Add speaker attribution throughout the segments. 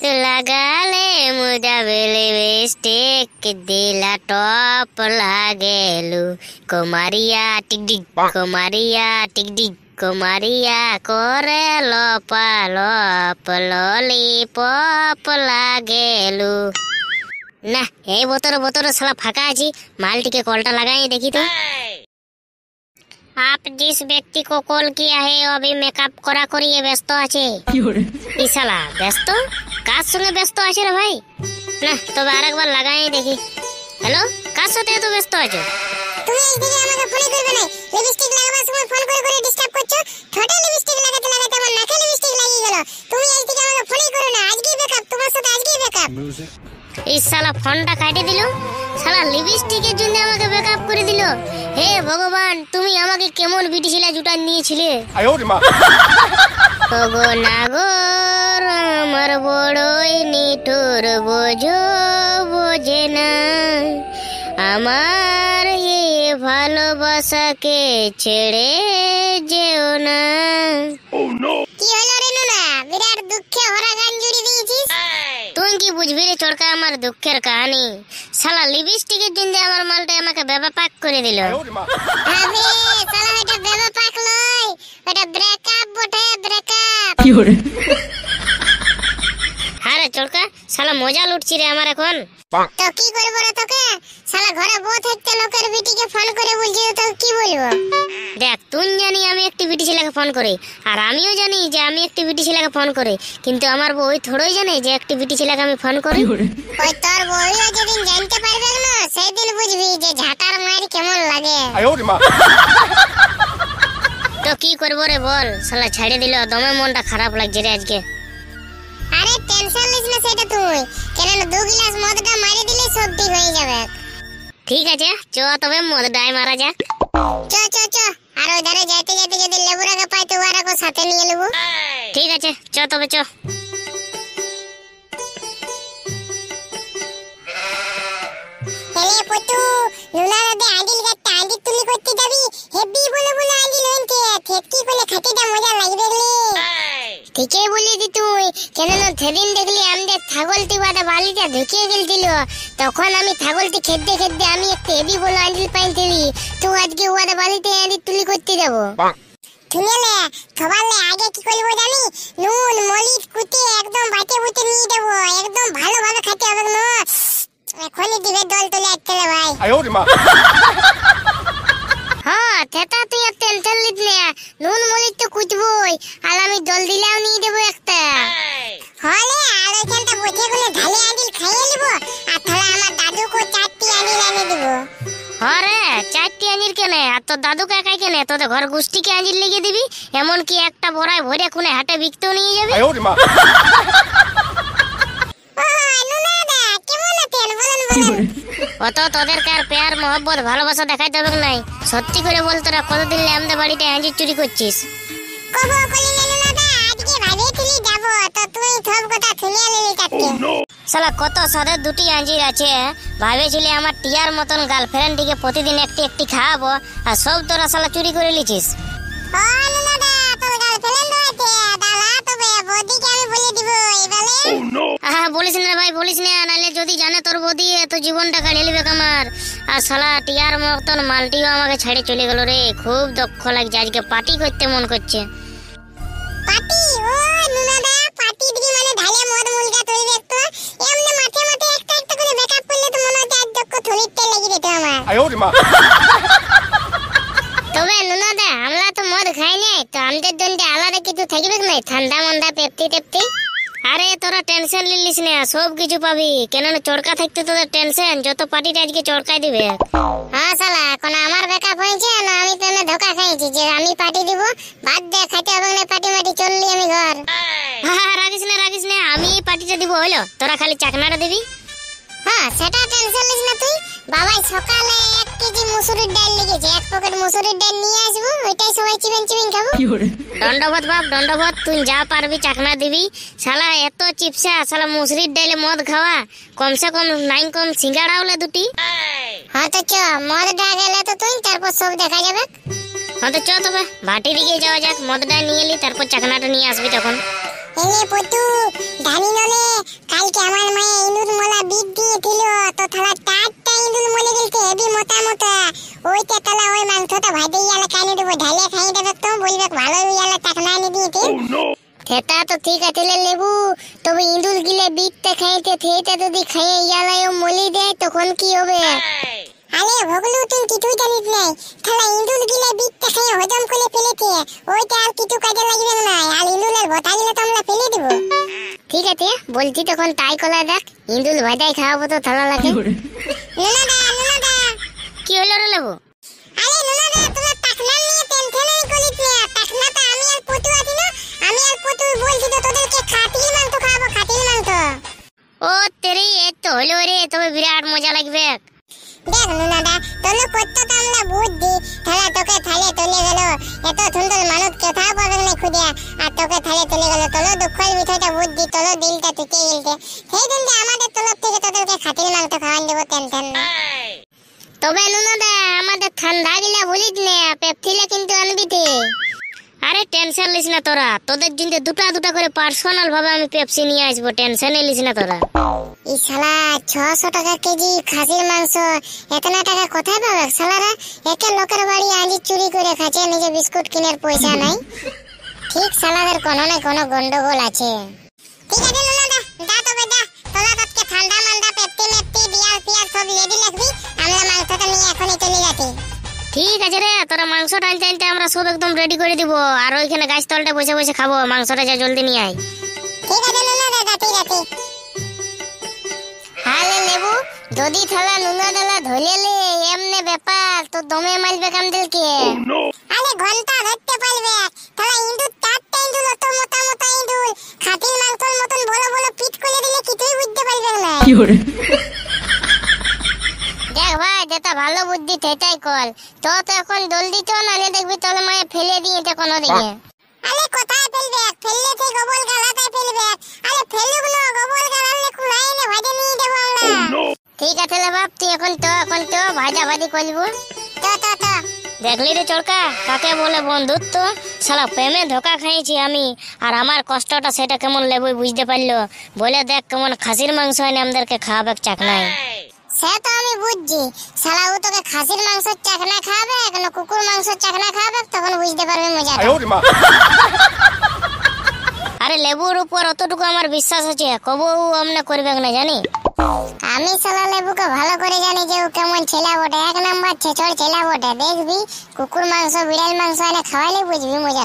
Speaker 1: तू लगा ले मुझा लिपस्टिक दिला टॉप लागेलू कुमारिया टिकटिक कुमारिया टिकटिक कुमारिया कोरे लोप लॉलीपॉप लागेलू ना ये बोतरो साला फाका आछि माल टिके कॉलटा लगाए देखी तो। आप जिस व्यक्ति को कॉल किया है अभी मेकअप करा करिए व्यस्त আছে ई साला व्यस्त কার সঙ্গে ব্যস্ত আছে রে ভাই না তবে আরেকবার লাগাই দেখি। হ্যালো কার সাথে এত ব্যস্ত আছো
Speaker 2: তুমি এইদিকে আমাকে ফোন করবে না লিপস্টিক লাগাবার সময় ফোন করে করে ডিস্টার্ব করছো ঠোঁটে লিপস্টিক লাগাতে লাগাতে আমার নাকে লিপস্টিক লাগিয়ে গেল তুমি এইদিকে আমাকে ফোনই করো না আজকেই ব্রেকআপ তোমার সাথে আজকেই ব্রেকআপ।
Speaker 1: এই শালা ফোনটা কাটে দিল শালা লিপস্টিকের জন্য আমাকে ব্রেকআপ করে দিল। হে ভগবান তুমি আমাকে কেমন বিটিছিলা জুটান নিয়েছিলে ওগো নাগর আমার বড়ই নিঠুর বোঝে না আমার এই ভালোবাসাকে ছেড়ে যেও না।
Speaker 2: কি হলো রে নুনা বিরাট দুঃখে ভরা গান জুড়ে দিয়েছিস
Speaker 1: তুই কি বুঝবি রে চড়কা আমার দুঃখের কাহিনী শালা লিপস্টিকের জন্য আমার মালটা আমাকে বেবাপাক করে দিল।
Speaker 2: আবে শালা এটা বেবাপাক লয় এটা ব্রেকআপ বটে ব্রেকআপ।
Speaker 1: কি হরে আরে চড়কা শালা মজা লুটছি রে আমার এখন।
Speaker 2: তো কি করব রে তোকে শালা ঘরে বউ থাকতে লোকের বিটিকে ফোন করে বলছি তো কি বলবো।
Speaker 1: দেখ তুই জানি আমি একটি বিটি ছেলেকে ফোন করি আর আমিও জানি যে আমি একটি বিটি ছেলেকে ফোন করি কিন্তু আমার বউ থোড়ই জানে যে একটি বিটি ছেলেকে আমি ফোন করি।
Speaker 2: ওই তোর বউও যেদিন জানতে পারবে না সেদিন বুঝবি যে ঝাঁটার মার কেমন লাগে।
Speaker 1: তো কি করবো রে বল শালা ছেড়ে দিল দমে মনটা খারাপ লাগছে রে আজকে।
Speaker 2: আরে টেনশন নিস না সেটা তুই কেন দু গ্লাস মদটা মারি দিলে সব ঠিক হয়ে যাবে।
Speaker 1: ঠিক আছে চ তবে মদটাই মারা যাক।
Speaker 2: চ চ চ আর ওই ধারে যাইতে যাইতে যদি লেবুরাকে পাই তো ওরাকে সাথে নিয়ে নেব।
Speaker 1: ঠিক আছে চ তবে চ।
Speaker 2: হেলে পটু নুনা দাদা আন্ডিল গাতে আন্ডিল তুলি করতে যাবি হেভি বলে বলে আন্ডিল হইতে ফেটকি করলে খাটিটা মজা লাগবে রে।
Speaker 1: ঠিকই বলি দি তুই কেন না সেদিন দেখলি আমাদের ছাগলটি বাদা বালিটা ঢুকিয়ে গেলছিল তখন আমি ছাগলটি খেতে খেতে আমি একটা হেভি বলে আন্ডিল পাইছিলি তো আজকে ওয়াদা বালিতে আন্ডিল তুলি করতে যাবো।
Speaker 2: শুনেলে সবালে আগে কি করব জানি নুন মরিচ কুটে একদম বাটে বুটে নিয়ে দেব একদম ভালোভাবে খেতে হবে না এখনই দিবে দল তুলে আটকেলে ভাই।
Speaker 1: হ্যাঁ থেতা তুই আর টেনশন নিস না নুন মরিচ তো কুটবই আর আমি দল দিলেও নিয়ে দেবো একটা।
Speaker 2: হলে আর ওইখানটা বসে গুলো ঢালে আন্ডিল খাইয়ে নিব আর তাহলে আমার দাদুকে 4টি আন্ডিল এনে দেব।
Speaker 1: হ্যাঁ রে 4টি আঞ্জির কেনে আর তোর দাদুকে একাই কেনে তোদের ঘর গোষ্ঠীকে আঞ্জির লেগে দিবি এমনকি একটা বড়ায় ভরে খুনে হাটে বিকতেও নিয়ে যাবি। অত তোদেরকে আর প্যার মহব্বত ভালোবাসা দেখাইতে হবে নাই সত্যি করে বল তোরা কতদিন আমাদের বাড়িতে আঞ্জির চুরি করছিস।
Speaker 2: কবো কলি নেলুনা দা আজকে ভাবেছিলি যাব তো তুই সব কথা শুনে নিলি কাটকে।
Speaker 1: শালা কত সাদের দুটি আঞ্জির আছে ভাবেছিলি আমার টিয়ার মতন গার্লফ্রেন্ডটিকে প্রতিদিন একটি একটি খাওয়াবো আর সব তোরা শালা চুরি করে লিছিস।
Speaker 2: ও নুনা দা তোর গার্লফ্রেন্ড আছে দালা তবে বদিকে আমি বলে দিব এবারে।
Speaker 1: হ্যাঁ বলিস না ভাই বলিস না নালে যদি জানে তোর বদি তো জীবনটা কাড়ে নেবে আমার। আর শালা টিয়ার মতন মালটিও আমাকে ছেড়ে চলে গেল রে খুব দুঃখ লাগছে আজকে পার্টি করতে মন করছে।
Speaker 2: পার্টি ও নুনা দা পার্টি দিকে মানে ঢালে মদ মুলগা তৈরি একটু এমনি মাঠে মাঠে একটা একটা করে ব্যাকআপ করলে তো মনে হচ্ছে আজ দক্ষ থলিতে লেগে যেত আমার।
Speaker 1: তবে নুনা দা আমরা তো মদ খাই নাই তো আমাদের জন্য আলাদা কিছু থাকবে না ঠান্ডা মন্ডা পেপটি টেপটি। আরে তোরা টেনশন নিলিস না সব কিছু পাবি কেন না চড়কা থাকতে তোদের টেনশন যত পার্টিটা আজকে চড়কাই দিবে।
Speaker 2: হ্যাঁ শালা এখন আমার ব্যাকআপ হয়েছে না আমি তো ধোকা খাইছি যে আমি পার্টি দিব বাদ দে খাইতে হবে না পার্টি মাটি চললি আমি ঘর।
Speaker 1: হ্যাঁ রাখিস না আমি পার্টিটা দিব হইলো তোরা খালি চাকনাটা দিবি।
Speaker 2: হ্যাঁ সেটা টেনশন নিস না তুই বাবাই সকালে 1 কেজি মুসুরির ডাল লেগেছে 1 প্যাকেট মুসুরির ডাল নিয়ে আসবো ওইটাই সবাই চিবেন চিবেন খাবো।
Speaker 1: দণ্ডবোধ বাপ দণ্ডবোধ তুই যা পারবি চাকনা দিবি শালা এত চিপসা শালা মুসুরির ডালে মদ খাওয়া কমসে কম নাইন কম সিঙ্গাড়া হলে দুটি।
Speaker 2: হ্যাঁ তো চ মদটা গেলে তো তুই তারপর সব দেখা যাবে।
Speaker 1: হ্যাঁ তো চ তবে ভাটি দিকে যাওয়া যাক মদটা নিয়ে এলি তারপর চাকনাটা নিয়ে আসবি তখন।
Speaker 2: এলে পটু ধানি নলে দেবো, ঢালে খাই দেবে তো বলবে ভালো ইয়ালে টাকনা আনি দিতে।
Speaker 1: সেটা তো ঠিক আছে রে লেবু, তবে ইঁদুর গিলে বিটতে খাইতে থেতে যদি খাইয়ে ইয়ালায়ও মলি দেয় তখন কি হবে?
Speaker 2: আরে ভগলু তুই কিছুই জানিস নাই, খালা ইঁদুর গিলে বিটতে খাই হজম করে ফেলেছে, ওইটা আর কিছু কাজে লাগবে না। আর ইঁদুরের ভটা গিলে তো আমরা ফেলে দেবো।
Speaker 1: ঠিক আছে বলছি তখন তাই করা যাক, ইঁদুর ভাজাই খাওয়াবো তো থালা লাগে।
Speaker 2: নুনাদা
Speaker 1: কি হলো রে লেবু?
Speaker 2: আরে নুনাদা তোরা টাকনা নিয়ে টেনশনই করিস না, টাকনাটা আমি আর পটু আছি না, আমি আর পটু বলছি তো তোদেরকে খাটিল মাংস খাওয়াবো, খাটিল মাংস।
Speaker 1: ও তেরি এই তো হলো রে, তবে বিরাট মজা লাগবে।
Speaker 2: দেখ নুনাদা তোর করতে তো আমরা বুদ্ধি, থালা তোকে থালে চলে গেল, এত সুন্দর মানুষ কোথাও পাবে না খুঁজে, আর তোকে থালে চলে গেল, তোর দুঃখের বিষয়টা বুদ্ধি, তোর দিলটা থেকে গেলতে, সেই জন্য আমাদের তরফ থেকে তোদেরকে খাটিল মাংস খাওয়ান দেবো, টেনশন না।
Speaker 1: তবে নুনাদা আমাদের ঠান্ডা গিলা বলিস না, পেপথিলে কিন্তু আনবি তে। আরে টেনশন লিস না তোরা, তোদের জন্য দুটা দুটা করে পার্সোনাল ভাবে আমি পেপসি নিয়ে আসবো, টেনশন লিস না তোরা।
Speaker 2: এই শালা 600 টাকা কেজি খাসির মাংস, এতনা টাকা কোথায় পাবে শালারা? একে লোকের বাড়ি আলি চুরি করে খাচ্ছে, নিজে বিস্কুট কিনার পয়সা নাই। ঠিক শালাদের কোনো না কোনো গন্ডগোল আছে। ঠিক আছে নুনাদা, যা তবে যা, তোরা আজকে ঠান্ডা মান্ডা পেপটি মেপটি বিয়ার ফিয়ার সব রেডি রাখবি, আমরা মাংসটা নিয়ে এখনই চলে যাচ্ছি।
Speaker 1: ঠিক আছে রে, তোরা মাংস টানতে টানতে আমরা সব একদম রেডি করে দিব, আর ওইখানে গাছ তলটা বসে বসে খাবো, মাংসটা যা জলদি নিয়ে আয়।
Speaker 2: ঠিক আছে নুনাদা, যাচ্ছি যাচ্ছি।
Speaker 1: হালে লেবু, যদি থালা নুনা ডালা ধরলে এমনে ব্যাপার তো দমে মারবে কামদেরকে।
Speaker 2: আরে ঘন্টা ধরতে পারবে, তাহলে ইঁদুর 4টা ইঁদুর, অত মোটা মোটা ইঁদুর, খাটির মাংসের মতন বড় বড় পিট করে দিলে কিছুই বুঝতে পারবে না।
Speaker 1: দেখ ভাই, যেটা ভালো বুদ্ধি সেটাই কর, তো এখন জলদি তো, নাহলে দেখবি তোর মায়ে ফেলে দিয়েছে কোনো দিকে।
Speaker 2: আরে কোথায় ফেলবে, ফেললে সেই গোবর গালাটাই ফেলবে। আরে ফেলুক না, গোবর গালালে কুড়াই এনে ভাজে নিয়ে যাবো আমরা।
Speaker 1: ঠিক আছে রে বাপ, তুই এখন তো ভাজা ভাজি করবো।
Speaker 2: তো
Speaker 1: দেখলি রে চরকা, কাকে বলে বন্ধুত্ব, শালা প্রেমে ধোকা খাইছি আমি, আর আমার কষ্টটা সেটা কেমন লেবুই বুঝতে পারলো, বলে দেখ কেমন খাসির মাংস এনে আমাদেরকে খাওয়াবে চাকনায়।
Speaker 2: সে তো আমি বুঝছি, শালা ও তোকে খাসির মাংস চাকনা খাবে না কুকুর মাংস চাকনা খাবে, তখন বুঝতে পারবে মজাটা।
Speaker 1: আরে লেবুর উপর অতটুকু আমার বিশ্বাস আছে, কবু আমনে করবে না জানি।
Speaker 2: আমি শালা লেবুকে ভালো করে জানি যে ও কেমন ছেলে বটে, 1 নাম্বার ছেচড় ছেলে বটে। দেখবি কুকুর মাংস বিড়াল মাংস এনে খাওয়াইলে বুঝবি মজা।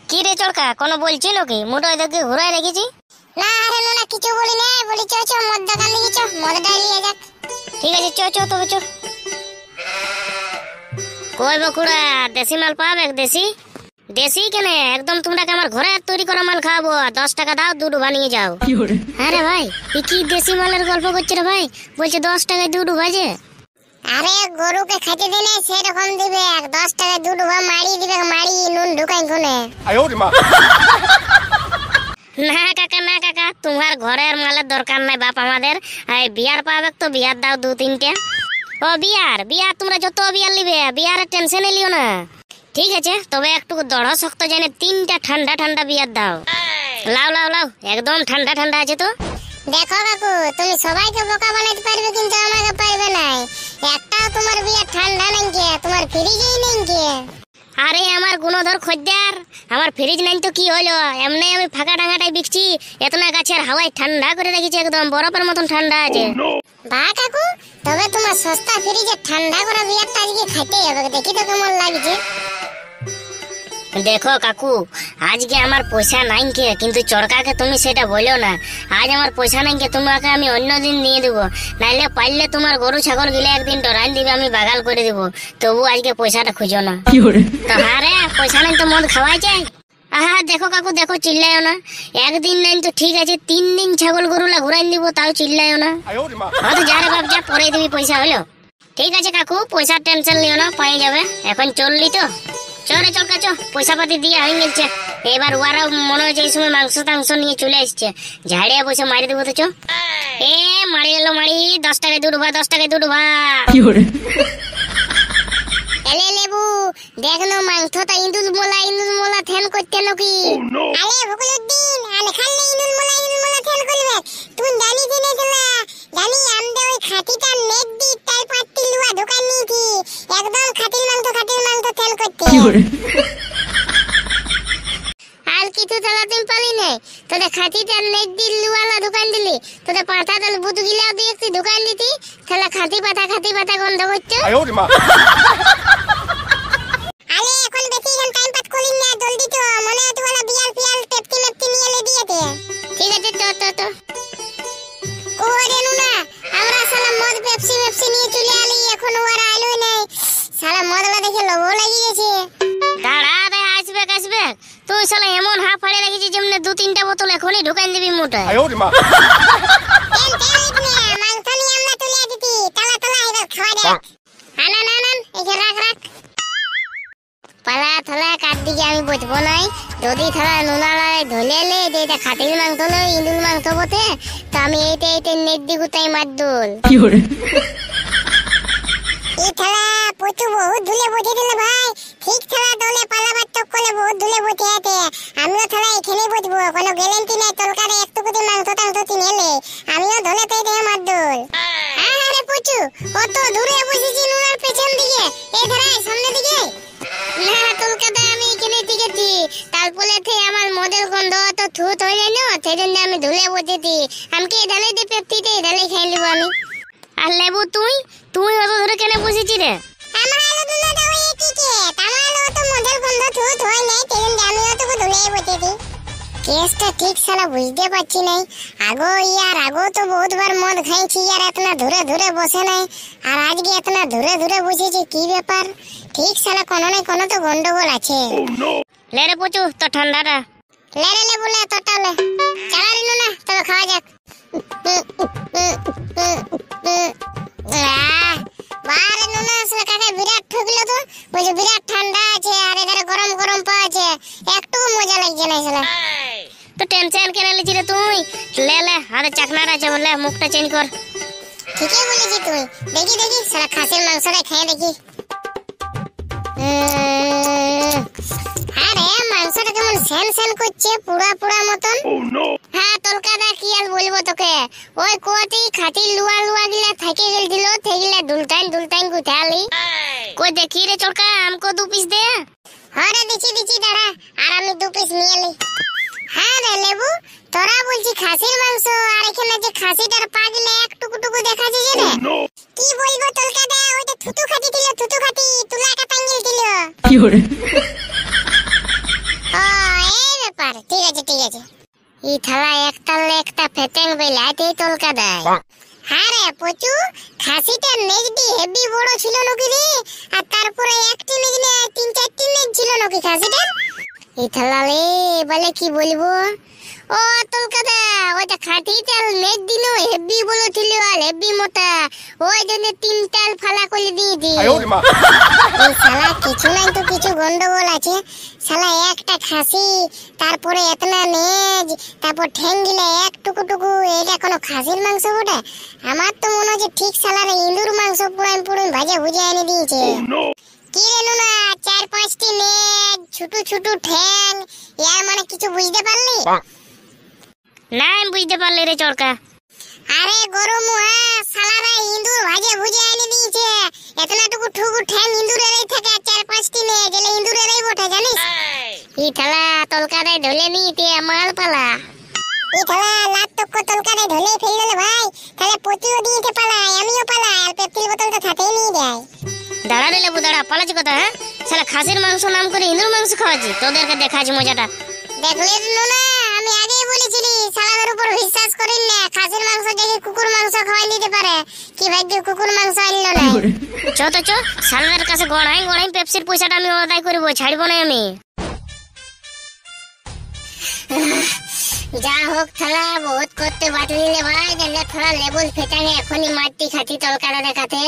Speaker 1: কি রে চরকা, কোনো বলছিল কি? মুঠোয় দেখি ঘুরাই রেখেছি।
Speaker 2: না আরে নুনা কিছু বলি না, বলি চ চ মদ দোকান দিকে চ, মদটা নিয়ে যাক।
Speaker 1: ঠিক আছে চ তবে চ। কই বকুড়া, দেশি মাল পাবে? দেশি দেশি কেনে একদম, তোমরা আমার ঘরে তৈরি করা মাল খাওয়াবো, 10 টাকা দাও, 2 ডুবা নিয়ে যাও। আরে ভাই, কি দেশি মালের গল্প করছে রে ভাই? বলছে 10 টাকায় 2 ডুবা যে।
Speaker 2: আরে গরুকে খেতে দিলে সেরকম দিবে, 10 টাকায় 2 ডুবা মারি দিবে, মারি নুন ঢুকাই কোনে।
Speaker 1: না কাকা, তোমার ঘরের মালের দরকার নাই বাপ আমাদের, এই বিয়ার পাবে তো বিয়ার দাও 2-3টে। ও বিয়ার তোমরা যত বিয়ার লিবে, বিয়ারের টেনশন লিও না। ঠিক আছে, তবে একটু দড় শক্ত জেনে 3টা ঠান্ডা ঠান্ডা বিয়ার দাও। লাও একদম ঠান্ডা ঠান্ডা আছে তো।
Speaker 2: দেখো কাকু, তুমি সবাইকে বোকা বানাতে পারবে কিন্তু আমাকে পারবে না। একটাও তোমার বিয়ার ঠান্ডা নাই কে, তোমার ফ্রিজেই নেই কে।
Speaker 1: আরে আমার গুণধর খদ্দের, আমার ফ্রিজ নাই তো কি হলো, এমনি আমি ফাঁকা ডাঙাটাই বিকছি, এতনা গাছের হাওয়ায় ঠান্ডা করে রেখেছি, একদম বরফের মতন ঠান্ডা আছে।
Speaker 2: বা কাকু, তবে তোমার সস্তা ফ্রিজে ঠান্ডা করা বিয়ারটা আজকে খাইতেই হবে, দেখি তো কেমন লাগছে।
Speaker 1: দেখো কাকু, আজকে আমার পয়সা নাই কে, কিন্তু চরকাকে তুমি সেটা বলো না। আজ আমার পয়সা নাই কে, তোমাকে আমি অন্য দিন দিয়ে দেবো, নাইলে পারলে তোমার গরু ছাগল গিলে একদিন ডরান দিবে, আমি বাগাল করে দেবো, তবু আজকে পয়সাটা খুঁজো না। তো হ্যাঁ রে, পয়সা নাই তো মদ খাওয়াই যায়। আহা দেখো কাকু, দেখো চিল্লাইও না, একদিন নাই তো ঠিক আছে, 3 দিন ছাগল গরুলা ঘুরাই দিব, তাও চিল্লাইও না। হয়তো যা রে বাপ যা, পরে দিবি পয়সা, হলো? ঠিক আছে কাকু, পয়সার টেনশন নিও না, পাই যাবে। এখন চললি তো, চরে চলকা চ, পয়সা পাতি দিয়ে হয়ে গেছে। এবার ওরা মনে হচ্ছে এই সময় মাংস টাংস নিয়ে চলে এসছে, ঝাড়িয়া বসে মারি দেবো তো চ। এ মারি এলো মারি, 10 টাকায় 2 ডুবা, 10 টাকায় 2 ডুবা।
Speaker 2: এলে লেবু, দেখনো মাংসটা ইঁদুর মোলা ধ্যান করতে নাকি। আরে ভুকুলুদ্দিন, আলে খালে ইঁদুর মোলা ধ্যান করবে। তুই জানি দিনে চলা, জানি আমদে ওই খাটিটা নেট দি তার পাত্তি লুয়া দোকান নিয়েছি, একদম
Speaker 1: আর কিছু তালা তুমি পালি নাই তোদের খাতিটার নেট দিল লুয়ালা দোকান দিলি তোদের পাতা দল বুধ গিলাও দিয়ে একটি দোকান দিতি তাহলে খাতি পাতা গন্ধ করছো
Speaker 2: আরে এখন বেশি এখন টাইম পাস করিন না জলদি তো মনে হয় তোলা বিয়াল পিয়াল টেপটি মেপটি নিয়ে এলে দিয়েতে
Speaker 1: ঠিক আছে তো
Speaker 2: ওরে নুনা আমরা সালা মদ পেপসি নিয়ে চলে আলি এখন ওরা আলোই নাই সালা মদলা দেখে লোভ লাগি গেছে
Speaker 1: দাঁড়া রে আসবে তুই শালা এমন হাফ ফাড়ে রেখেছিস যেমন 2-3টা বোতল এখনই ঢুকান দিবি মোটা
Speaker 2: তেল ইতনে মাংস নিয়ে আমরা চলে দিতি তালা এবার খাওয়া দে না এই রাখ
Speaker 1: পালা থালা কাট দিকে আমি বুঝবো নাই যদি থালা নুনালায় ধলেলে যেটা খাতির মাংস নয় ইঁদুর মাংস বটে তো আমি এইতে নেট দিগু তাই মারদুল
Speaker 2: এই থালা পচু বহুত ধুলে বসে দিল ভাই ঠিক থালা দলে পালাবার চক্করে বহুত ধুলে বসে আছে আমিও থালা এখানেই বসবো কোনো গ্যারান্টি নাই তরকারি একটুকুতি মাংস টাংস তিনেলে আমিও ধলে তাই দেহে মারদুল আরে পচু কত দূরে বসেছি নুনার পেছন দিকে এই ধারায় সামনে দিকে
Speaker 1: না কলকাতা আমি এখানে টিকেছি তারপরে আমার মদের গন্ধ তো থুত হয়ে যায় না সেজন্য আমি ধুলে বসেছি আমাকে ঢালে দে পেপটিতে ঢালে খেয়ে নেবো আমি আর লেবু তুই অত ধরে কেন বসেছি রে
Speaker 2: আমার আলো দুলো দাও এটিকে আমার আলো তো মদের গন্ধ থুত হয় নাই সেজন্য আমিও তো ধুলে বসেছি কেসটা ঠিক সালা বুঝতে পারছি নাই আগো তো বহুতবার মদ খাইছি আর এতনা ধরে বসে নাই আর আজকে এতনা ধরে বসেছি কি ব্যাপার ঠিক সালা কোনো না কোনো তো গন্ডগোল আছে
Speaker 1: লে রে পচু তো ঠান্ডাটা
Speaker 2: লে বলে তোটালে চালা রিনো না তবে খাওয়া যাক বারে নুনা আসলে কাকে বিরাট ঠকলো তো বলছে বিরাট ঠান্ডা আছে আর এখানে গরম পাওয়া আছে একটু মজা লাগছে না আসলে
Speaker 1: তো টেনশন কেন লিছি রে তুই লে আরে চাকনাটা আছে বলে মুখটা চেঞ্জ কর
Speaker 2: ঠিকই বলেছি তুই দেখি সারা খাসির মাংসটা খেয়ে দেখি আরে মাংসটা কেমন সেন করছে পুরা মতন
Speaker 1: হ্যাঁ তলকাটা কি আর বলবো তোকে ওই কোয়াটি খাতির লুয়া গিলা থেকে গেল থেগিলা দুলটাইন গুথালি কই দেখি রে চলকা আমকো 2 পিস দে
Speaker 2: আরে দিছি দাঁড়া আর আমি 2 পিস নিয়ে এলি হ্যাঁ রে লেবু তোরা বলছি খাসির মাংস আর এখানে যে খাসিটার পা গিলা এক টুকু দেখা যাচ্ছে রে কি বলবো তলকাটা ওইটা থুতু খাতি তুলা কা পাঙ্গিল দিল
Speaker 1: কি করে
Speaker 2: এই ব্যাপার ঠিক আছে
Speaker 1: এই থালা একটা ফেটেং বেলাতে তলকা দেয়
Speaker 2: হ্যাঁ রে পচু খাসিটা নেজডি হেভি বড় ছিল নাকি রে আর তারপরে একটি নেজ না 3-4টি নেজ ছিল নাকি খাসিটা
Speaker 1: এই থালা রে বলে কি বলবো ও তলকাটা ওইটা খাটিটা নেট দিল হেভি বড় ছিল আর হেভি মোটা ওই জন্য 3টাল ফালা করে দিয়ে দি
Speaker 2: এই শালা কিছু নাই তো কিছু গন্ডগোল আছে শালা একটা খাসি তারপরে এতনা নেজ তারপর ঠ্যাঙ্গিলে এক টুকু এটা কোনো খাসির মাংস বটে আমার তো মনে হচ্ছে ঠিক শালারে ইঁদুর মাংস পুরান ভাজা ভুজে এনে দিয়েছে কি রে নুনা 4-5টি নেজ ছোট ঠ্যাং ইয়ার মানে কিছু বুঝতে পারলি
Speaker 1: না আমি বুঝতে পারলি রে চড়কা
Speaker 2: আরে গরম শালারা ইঁদুর ভাজে ভুজে এনে দিয়েছে এতনাটুকু ঠ্যাং ইঁদুরেরই থাকে 4-5টি নেজ গেলে ইঁদুরেরই বটে জানিস
Speaker 1: এই থালা তলকারে ঢলে নিতে মাল পালা
Speaker 2: এই থালা লাত তক্ক তলকারে ঢলে ফেললে ভাই তাহলে পতিও দিতে পালাই আমিও পালাই আর পেপসির বোতলটা সাথেই নিয়ে যাই
Speaker 1: দাঁড়া রে লেবু দাঁড়া পালাচ্ছি কথা হ্যাঁ শালা খাসির মাংস নাম করে ইঁদুর মাংস খাওয়াচ্ছি তোদেরকে দেখাচ্ছি মজাটা
Speaker 2: দেখলে না আমি আগেই বলেছিলি শালাদের উপর বিশ্বাস করিস না খাসির মাংস দেখে কুকুর মাংস খাওয়াই দিতে পারে কি ভাগ্য কুকুর মাংস আনলো না
Speaker 1: চ শালাদের কাছে গড়াই পেপসির পয়সাটা আমি আদায় করবো ছাড়বো না আমি যা হোক থালা বহুত করতে বাটলি রে ভাই জানলে থালা লেবুল ফেটাঙে এখনই মারতি খাতি তলকাটা দেখাতে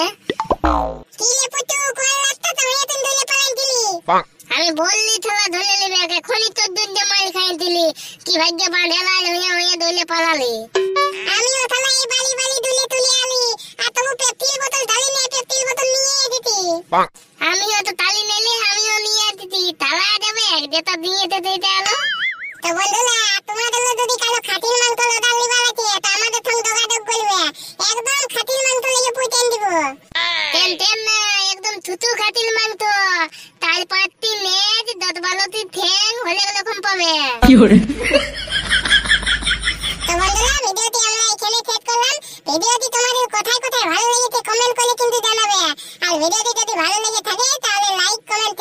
Speaker 2: কি লে পুতু কোন রাস্তা তো হয়ে তুই ধরে পালাই দিলি
Speaker 1: আমি বললি থালা ধরে নেবে এখনই তোর দুধ দিয়ে মাল খাই দিলি কি ভাগ্য বাঁধেলা হইয়া দইলে পালালি
Speaker 2: আমিও থালা এই বালি দুলে তুলে আলি আর তুমি পেপসির বোতল ঢালি নিয়ে পেপসির বোতল নিয়ে দিতি
Speaker 1: আমিও তো তালি নেলে আমিও নিয়ে দিতি তালা দেবে যেটা দিয়ে দিতে আলো
Speaker 2: তো বন্ধুরা তোমাদের যদি কালো খাতির মাংস লদার লিবা লাগে তো আমাদের সঙ্গে যোগাযোগ করবে একদম খাতির মাংস লেগে পুইতেন দিব
Speaker 1: টেন না একদম থুতু খাতির মাংস তারপর 3 ধন্যবাদ বলো তুই ঠ্যাং হলে এরকম পাবে।
Speaker 2: তো বন্ধুরা ভিডিওটি আমরা এখানে শেষ করলাম। ভিডিওটি তোমাদের কোথায় কোথায় ভালো লেগেছে কমেন্ট করে কিন্তু জানাবে। আর ভিডিওটি যদি ভালো লেগে থাকে তাহলে লাইক কমেন্ট